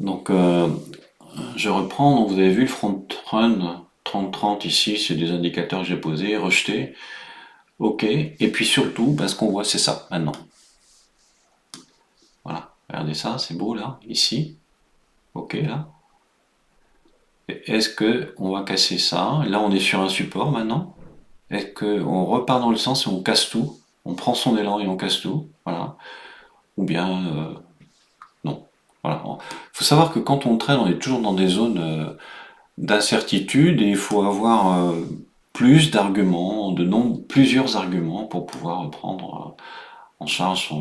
Donc, je reprends. Donc, vous avez vu le front run 30-30 ici, c'est des indicateurs que j'ai posés, rejetés. OK. Et puis surtout, ce qu'on voit, c'est ça maintenant. Voilà. Regardez ça, c'est beau là, ici. OK là. Est-ce que on va casser ça? Là, on est sur un support maintenant. Est-ce qu'on repart dans le sens et on casse tout? On prend son élan et on casse tout. Voilà. Ou bien non. Voilà. Il faut savoir que quand on traîne, on est toujours dans des zones d'incertitude et il faut avoir plus d'arguments, plusieurs arguments pour pouvoir prendre en charge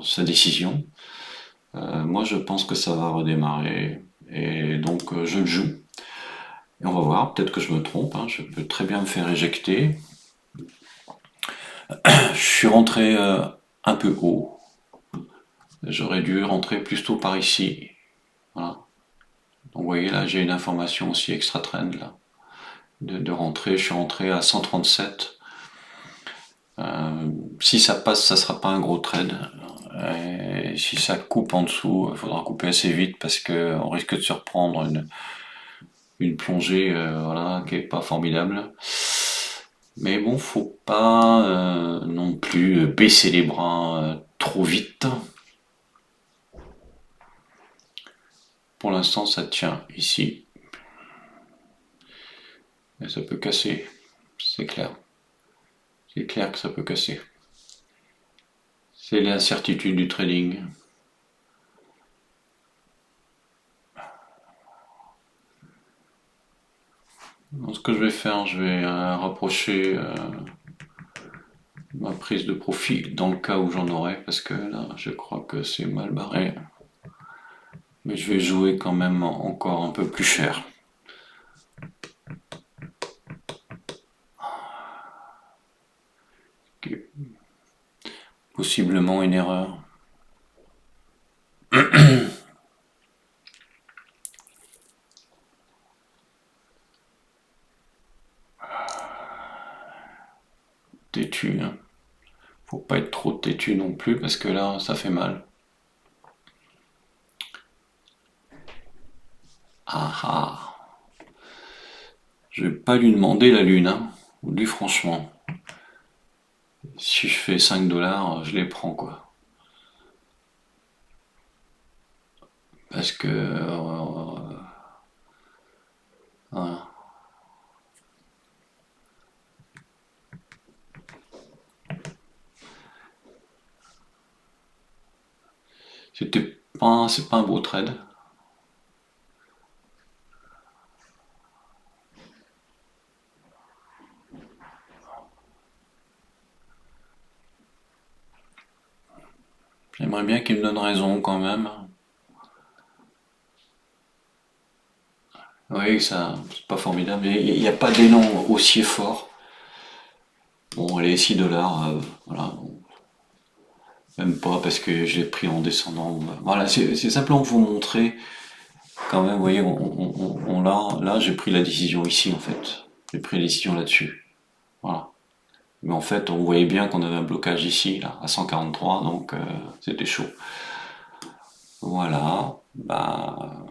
sa décision. Moi, je pense que ça va redémarrer et donc je le joue. Et on va voir, peut-être que je me trompe, hein, je peux très bien me faire éjecter. Je suis rentré un peu haut. J'aurais dû rentrer plus tôt par ici. Voilà. Donc vous voyez là, j'ai une information aussi extra trend là. De rentrer, je suis rentré à 137. Si ça passe, ça sera pas un gros trade. Et si ça coupe en dessous, il faudra couper assez vite parce que on risque de se reprendre une plongée voilà, qui est pas formidable. Mais bon, faut pas non plus baisser les bras trop vite. Pour l'instant, ça tient ici. Mais ça peut casser, c'est clair. C'est clair que ça peut casser. C'est l'incertitude du trading. Donc, ce que je vais faire, je vais rapprocher ma prise de profit dans le cas où j'en aurai, parce que là, je crois que c'est mal barré. Mais je vais jouer quand même encore un peu plus cher. Possiblement une erreur. Têtu, hein. Faut pas être trop têtu non plus, parce que là, ça fait mal. Ah ah. Je vais pas lui demander la lune, hein. Lui, franchement. Si je fais 5 dollars, je les prends, quoi. Parce que voilà. C'est pas un beau trade. J'aimerais bien qu'il me donne raison quand même. Oui, ça, c'est pas formidable. Mais il n'y a pas d'élan haussier fort. Bon, allez, 6 dollars, voilà. Même pas parce que je l'ai pris en descendant. Voilà, c'est simplement pour vous montrer quand même, vous voyez, là, j'ai pris la décision ici en fait. J'ai pris la décision là-dessus. Voilà. Mais en fait, on voyait bien qu'on avait un blocage ici, là, à 143, donc c'était chaud. Voilà. Bah,